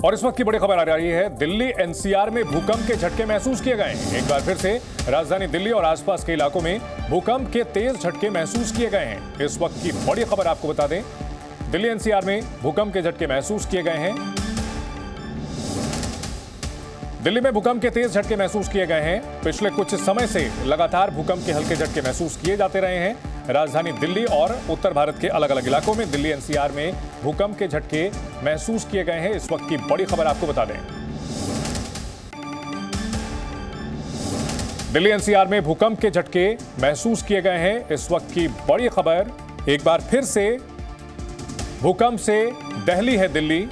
और इस वक्त की बड़ी खबर आ रही है, दिल्ली एनसीआर में भूकंप के झटके महसूस किए गए हैं। एक बार फिर से राजधानी दिल्ली और आसपास के इलाकों में भूकंप के तेज झटके महसूस किए गए हैं। इस वक्त की बड़ी खबर आपको बता दें, दिल्ली एनसीआर में भूकंप के झटके महसूस किए गए हैं। दिल्ली में भूकंप के तेज झटके महसूस किए गए हैं। पिछले कुछ समय से लगातार भूकंप के हल्के झटके महसूस किए जाते रहे हैं। राजधानी दिल्ली और उत्तर भारत के अलग अलग इलाकों में दिल्ली एनसीआर में भूकंप के झटके महसूस किए गए हैं। इस वक्त की बड़ी खबर आपको बता दें, दिल्ली एनसीआर में भूकंप के झटके महसूस किए गए हैं। इस वक्त की बड़ी खबर, एक बार फिर से भूकंप से दहली है दिल्ली।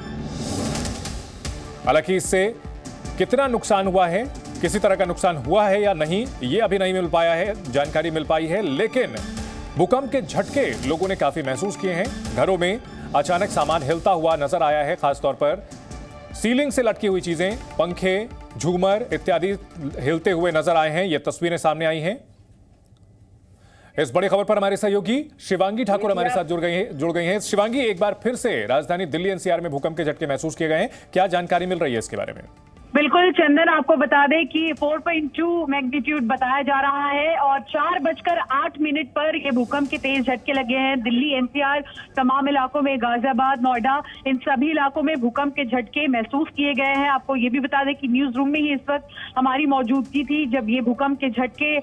हालांकि इससे कितना नुकसान हुआ है, किसी तरह का नुकसान हुआ है या नहीं, ये अभी नहीं मिल पाया है, जानकारी मिल पाई है। लेकिन भूकंप के झटके लोगों ने काफी महसूस किए हैं। घरों में अचानक सामान हिलता हुआ नजर आया है, खासतौर पर सीलिंग से लटकी हुई चीजें, पंखे, झूमर इत्यादि हिलते हुए नजर आए हैं। ये तस्वीरें सामने आई हैं। इस बड़ी खबर पर हमारे सहयोगी शिवांगी ठाकुर हमारे साथ जुड़ गई हैं। शिवांगी, एक बार फिर से राजधानी दिल्ली एनसीआर में भूकंप के झटके महसूस किए गए हैं, क्या जानकारी मिल रही है इसके बारे में? बिल्कुल चंदन, आपको बता दें कि 4.2 मैग्नीट्यूड बताया जा रहा है और 4:08 पर ये भूकंप के तेज झटके लगे हैं। दिल्ली एनसीआर तमाम इलाकों में, गाजियाबाद, नोएडा, इन सभी इलाकों में भूकंप के झटके महसूस किए गए हैं। आपको ये भी बता दें कि न्यूज रूम में ही इस वक्त हमारी मौजूदगी थी जब ये भूकंप के झटके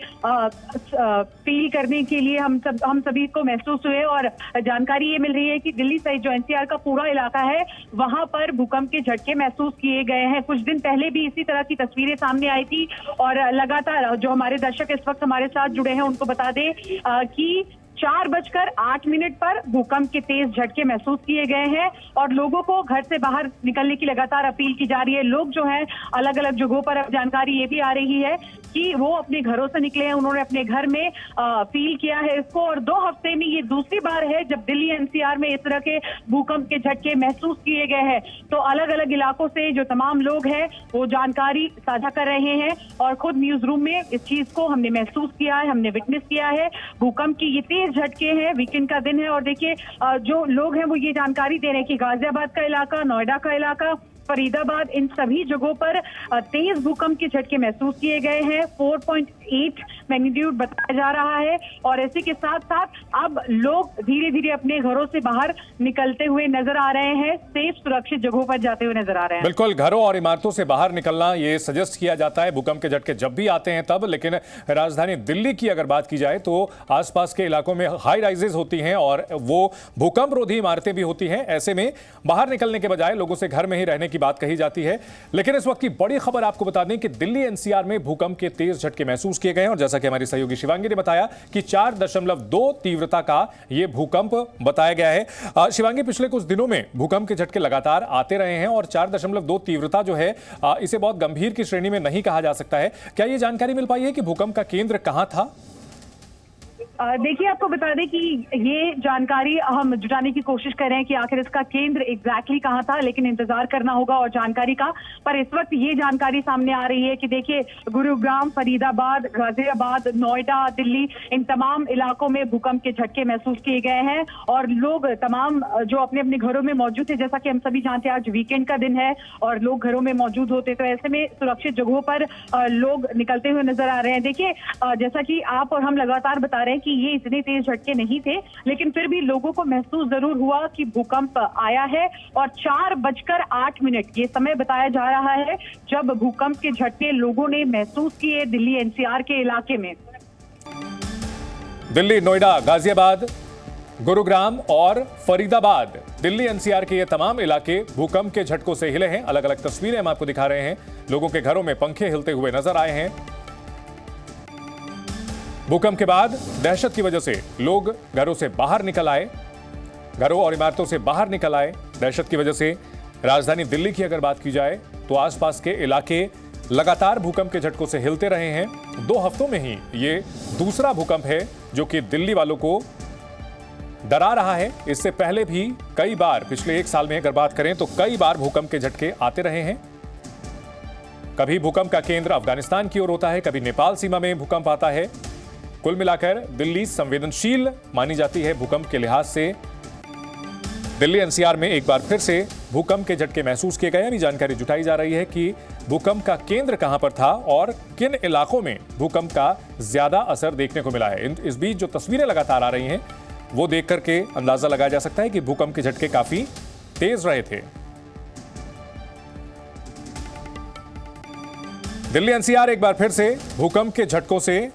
फील करने के लिए हम सभी को महसूस हुए। और जानकारी ये मिल रही है कि दिल्ली सहित जो एनसीआर का पूरा इलाका है, वहां पर भूकंप के झटके महसूस किए गए हैं। कुछ दिन पहले भी इसी तरह की तस्वीरें सामने आई थी और लगातार जो हमारे दर्शक इस वक्त हमारे साथ जुड़े हैं उनको बता दें कि 4:08 पर भूकंप के तेज झटके महसूस किए गए हैं और लोगों को घर से बाहर निकलने की लगातार अपील की जा रही है। लोग जो हैं अलग अलग जगहों पर, अब जानकारी ये भी आ रही है कि वो अपने घरों से निकले हैं, उन्होंने अपने घर में फील किया है इसको। और 2 हफ्ते में ये दूसरी बार है जब दिल्ली एनसीआर में इस तरह के भूकंप के झटके महसूस किए गए हैं। तो अलग अलग इलाकों से जो तमाम लोग हैं वो जानकारी साझा कर रहे हैं और खुद न्यूज रूम में इस चीज को हमने महसूस किया है, हमने विटनेस किया है। भूकंप की ये तेज झटके हैं, वीकेंड का दिन है और देखिए जो लोग हैं वो ये जानकारी दे रहे हैं कि गाजियाबाद का इलाका, नोएडा का इलाका, फरीदाबाद, इन सभी जगहों पर तेज भूकंप के झटके महसूस किए गए हैं। 4.8 मैग्नीट्यूड बताया जा रहा है और इसी के साथ साथ अब लोग धीरे धीरे अपने घरों से बाहर निकलते हुए नजर आ रहे हैं, सेफ सुरक्षित जगहों पर जाते हुए नजर आ रहे हैं। बिल्कुल, घरों और इमारतों से बाहर निकलना ये सजेस्ट किया जाता है भूकंप के झटके जब भी आते हैं तब। लेकिन राजधानी दिल्ली की अगर बात की जाए तो आसपास के इलाकों में हाई राइजेस होती हैं और वो भूकंप रोधी इमारतें भी होती हैं। ऐसे में बाहर निकलने के बजाय लोगों से घर में ही रहने की बात कही जाती है। लेकिन इस वक्त की बड़ी खबर आपको बता दें कि दिल्ली एनसीआर में भूकंप के तेज झटके महसूस किए गए हैं और जैसा कि हमारी सहयोगी शिवांगी ने बताया कि 4.2 तीव्रता का यह भूकंप बताया गया है। शिवांगी, पिछले कुछ दिनों में भूकंप के झटके लगातार आते रहे हैं और 4.2 तीव्रता जो है इसे बहुत गंभीर की श्रेणी में नहीं कहा जा सकता है। क्या यह जानकारी मिल पाई है कि भूकंप का केंद्र कहां था? देखिए, आपको बता दें कि ये जानकारी हम जुटाने की कोशिश कर रहे हैं कि आखिर इसका केंद्र एग्जैक्टली कहां था, लेकिन इंतजार करना होगा और जानकारी का। पर इस वक्त ये जानकारी सामने आ रही है कि देखिए, गुरुग्राम, फरीदाबाद, गाजियाबाद, नोएडा, दिल्ली, इन तमाम इलाकों में भूकंप के झटके महसूस किए गए हैं और लोग तमाम जो अपने अपने घरों में मौजूद थे, जैसा कि हम सभी जानते हैं आज वीकेंड का दिन है और लोग घरों में मौजूद होते, तो ऐसे में सुरक्षित जगहों पर लोग निकलते हुए नजर आ रहे हैं। देखिए, जैसा कि आप और हम लगातार बता रहे हैं कि ये इतने तेज झटके नहीं थे, लेकिन फिर भी लोगों को महसूस जरूर हुआ कि भूकंप आया है। और 4:08 ये समय बताया जा रहा है जब भूकंप के झटके लोगों ने महसूस किए दिल्ली एनसीआर के इलाके में। दिल्ली, नोएडा, गाजियाबाद, गुरुग्राम और फरीदाबाद, दिल्ली एनसीआर के ये तमाम इलाके भूकंप के झटकों से हिले हैं। अलग अलग तस्वीरें हम आपको दिखा रहे हैं। लोगों के घरों में पंखे हिलते हुए नजर आए हैं। भूकंप के बाद दहशत की वजह से लोग घरों से बाहर निकल आए, घरों और इमारतों से बाहर निकल आए। दहशत की वजह से राजधानी दिल्ली की अगर बात की जाए तो आसपास के इलाके लगातार भूकंप के झटकों से हिलते रहे हैं। 2 हफ्तों में ही ये दूसरा भूकंप है जो कि दिल्ली वालों को डरा रहा है। इससे पहले भी कई बार, पिछले 1 साल में अगर बात करें तो कई बार भूकंप के झटके आते रहे हैं। कभी भूकंप का केंद्र अफगानिस्तान की ओर होता है, कभी नेपाल सीमा में भूकंप आता है। कुल मिलाकर दिल्ली संवेदनशील मानी जाती है भूकंप के लिहाज से। दिल्ली एनसीआर में एक बार फिर से भूकंप के झटके महसूस किए गए। अभी जानकारी जुटाई जा रही है कि भूकंप का केंद्र कहां पर था और किन इलाकों में भूकंप का ज्यादा असर देखने को मिला है। इस बीच जो तस्वीरें लगातार आ रही हैं वो देख करके अंदाजा लगाया जा सकता है कि भूकंप के झटके काफी तेज रहे थे। दिल्ली एनसीआर एक बार फिर से भूकंप के झटकों से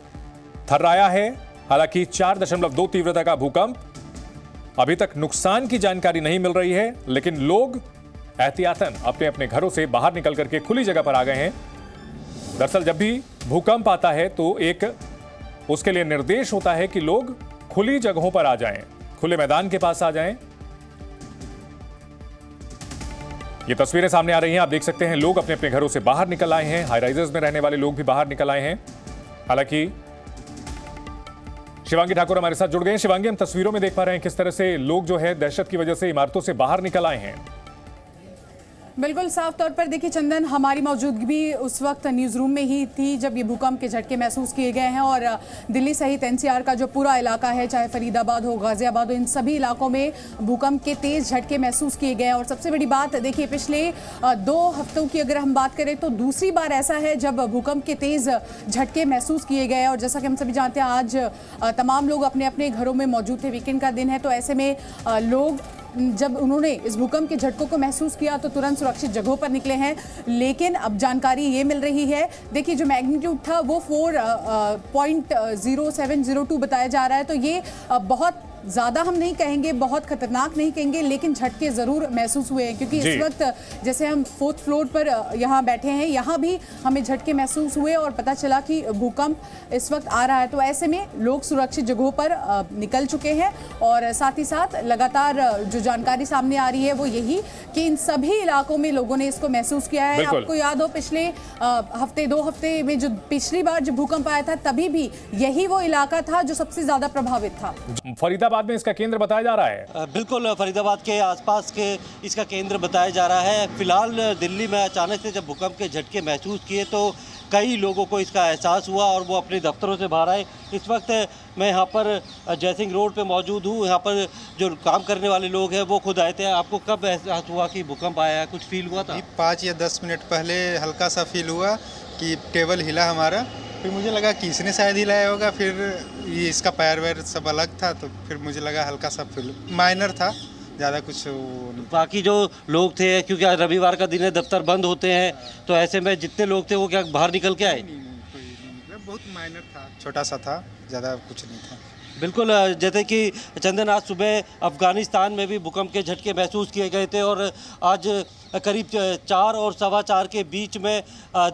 थर्राया है। हालांकि 4.2 तीव्रता का भूकंप, अभी तक नुकसान की जानकारी नहीं मिल रही है, लेकिन लोग एहतियातन अपने अपने घरों से बाहर निकल करके खुली जगह पर आ गए हैं। दरअसल जब भी भूकंप आता है तो एक उसके लिए निर्देश होता है कि लोग खुली जगहों पर आ जाएं, खुले मैदान के पास आ जाएं। ये तस्वीरें सामने आ रही हैं, आप देख सकते हैं लोग अपने अपने घरों से बाहर निकल आए हैं। हाई राइजेस में रहने वाले लोग भी बाहर निकल आए हैं। हालांकि शिवांगी ठाकुर हमारे साथ जुड़ गए हैं। शिवांगी, हम तस्वीरों में देख पा रहे हैं किस तरह से लोग जो है दहशत की वजह से इमारतों से बाहर निकल आए हैं। बिल्कुल साफ तौर पर देखिए चंदन, हमारी मौजूदगी भी उस वक्त न्यूज़ रूम में ही थी जब ये भूकंप के झटके महसूस किए गए हैं और दिल्ली सहित एनसीआर का जो पूरा इलाका है, चाहे फरीदाबाद हो, गाजियाबाद हो, इन सभी इलाकों में भूकंप के तेज झटके महसूस किए गए हैं। और सबसे बड़ी बात देखिए, पिछले 2 हफ्तों की अगर हम बात करें तो दूसरी बार ऐसा है जब भूकंप के तेज झटके महसूस किए गए हैं। और जैसा कि हम सभी जानते हैं, आज तमाम लोग अपने अपने घरों में मौजूद थे, वीकेंड का दिन है, तो ऐसे में लोग जब उन्होंने इस भूकंप के झटकों को महसूस किया तो तुरंत सुरक्षित जगहों पर निकले हैं। लेकिन अब जानकारी ये मिल रही है, देखिए जो मैग्नीट्यूड था वो 4.0702 बताया जा रहा है। तो ये बहुत ज़्यादा हम नहीं कहेंगे, बहुत खतरनाक नहीं कहेंगे, लेकिन झटके ज़रूर महसूस हुए हैं। क्योंकि इस वक्त जैसे हम 4th फ्लोर पर यहाँ बैठे हैं, यहाँ भी हमें झटके महसूस हुए और पता चला कि भूकंप इस वक्त आ रहा है। तो ऐसे में लोग सुरक्षित जगहों पर निकल चुके हैं। और साथ ही साथ लगातार जो जानकारी सामने आ रही है वो यही कि इन सभी इलाकों में लोगों ने इसको महसूस किया है। आपको याद हो, पिछले हफ्ते 2 हफ्ते में जो पिछली बार जब भूकंप आया था, तभी भी यही वो इलाका था जो सबसे ज़्यादा प्रभावित था। फरीदाबाद में इसका केंद्र बताया जा रहा है। बिल्कुल, फरीदाबाद के आसपास के इसका केंद्र बताया जा रहा है। फिलहाल दिल्ली में अचानक से जब भूकंप के झटके महसूस किए तो कई लोगों को इसका एहसास हुआ और वो अपने दफ्तरों से बाहर आए। इस वक्त मैं यहाँ पर जयसिंह रोड पे मौजूद हूँ। यहाँ पर जो काम करने वाले लोग हैं वो खुद आए थे। आपको कब एहसास हुआ कि भूकंप आया है? कुछ फील हुआ था? 5 या 10 मिनट पहले हल्का सा फील हुआ कि टेबल हिला हमारा। फिर मुझे लगा कि इसने शायद हिलाया होगा। फिर ये इसका पैर वैर सब अलग था, तो फिर मुझे लगा हल्का सा फील, माइनर था, ज़्यादा कुछ नहीं। बाकी जो लोग थे, क्योंकि आज रविवार का दिन है, दफ्तर बंद होते हैं, तो ऐसे में जितने लोग थे वो क्या बाहर निकल के आए? नहीं, कोई नहीं, मतलब बहुत माइनर था, छोटा सा था, ज़्यादा कुछ नहीं था। बिल्कुल, जैसे कि चंदन, आज सुबह अफगानिस्तान में भी भूकंप के झटके महसूस किए गए थे और आज करीब 4 और 4:15 के बीच में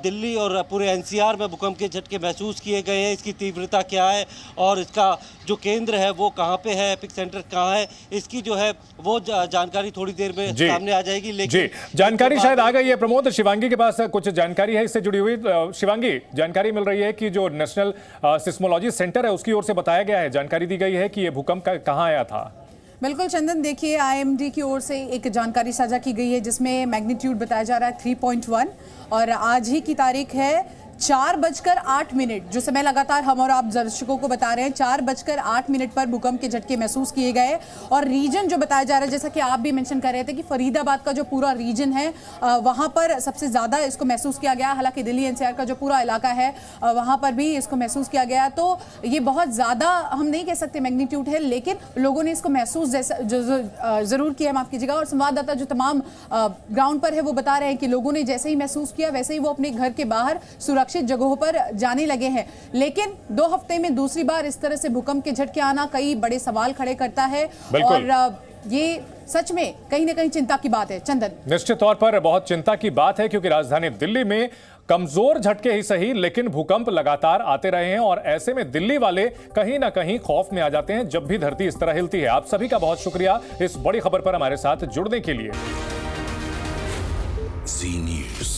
दिल्ली और पूरे एनसीआर में भूकंप के झटके महसूस किए गए हैं। इसकी तीव्रता क्या है और इसका जो केंद्र है वो कहाँ पे है, एपिक सेंटर कहाँ है, इसकी जो है वो जानकारी थोड़ी देर में सामने आ जाएगी। लेकिन जानकारी शायद आ गई है। प्रमोद, शिवांगी के पास कुछ जानकारी है इससे जुड़ी हुई। शिवांगी, जानकारी मिल रही है कि जो नेशनल सिस्मोलॉजी सेंटर है उसकी ओर से बताया गया है, जानकारी दी गई है कि ये भूकंप कहाँ आया था। बिल्कुल चंदन, देखिए आईएमडी की ओर से एक जानकारी साझा की गई है जिसमें मैग्नीट्यूड बताया जा रहा है 3.1 और आज ही की तारीख है 4:08। जो समय लगातार हम और आप दर्शकों को बता रहे हैं, 4:08 पर भूकंप के झटके महसूस किए गए। और रीजन जो बताया जा रहा है, जैसा कि आप भी मेंशन कर रहे थे कि फरीदाबाद का जो पूरा रीजन है वहां पर सबसे ज़्यादा इसको महसूस किया गया। हालांकि दिल्ली एनसीआर का जो पूरा इलाका है वहां पर भी इसको महसूस किया गया। तो ये बहुत ज़्यादा हम नहीं कह सकते मैग्नीट्यूड है, लेकिन लोगों ने इसको महसूस ज़रूर किया, माफ़ कीजिएगा। और संवाददाता जो तमाम ग्राउंड पर है वो बता रहे हैं कि लोगों ने जैसे ही महसूस किया वैसे ही वो अपने घर के बाहर सुरक्षित जगहों पर जाने लगे हैं। लेकिन 2 हफ्ते में दूसरी बार इस तरह से भूकंप के झटके आना कई बड़े सवाल खड़े करता है और ये सच में कहीं ना कहीं चिंता की बात है। चंदन, निश्चित तौर पर बहुत चिंता की बात है, क्योंकि राजधानी दिल्ली में कमजोर झटके ही सही लेकिन भूकंप लगातार आते रहे हैं और ऐसे में दिल्ली वाले कहीं ना कहीं खौफ में आ जाते हैं जब भी धरती इस तरह हिलती है। आप सभी का बहुत शुक्रिया इस बड़ी खबर पर हमारे साथ जुड़ने के लिए। जी न्यूज़।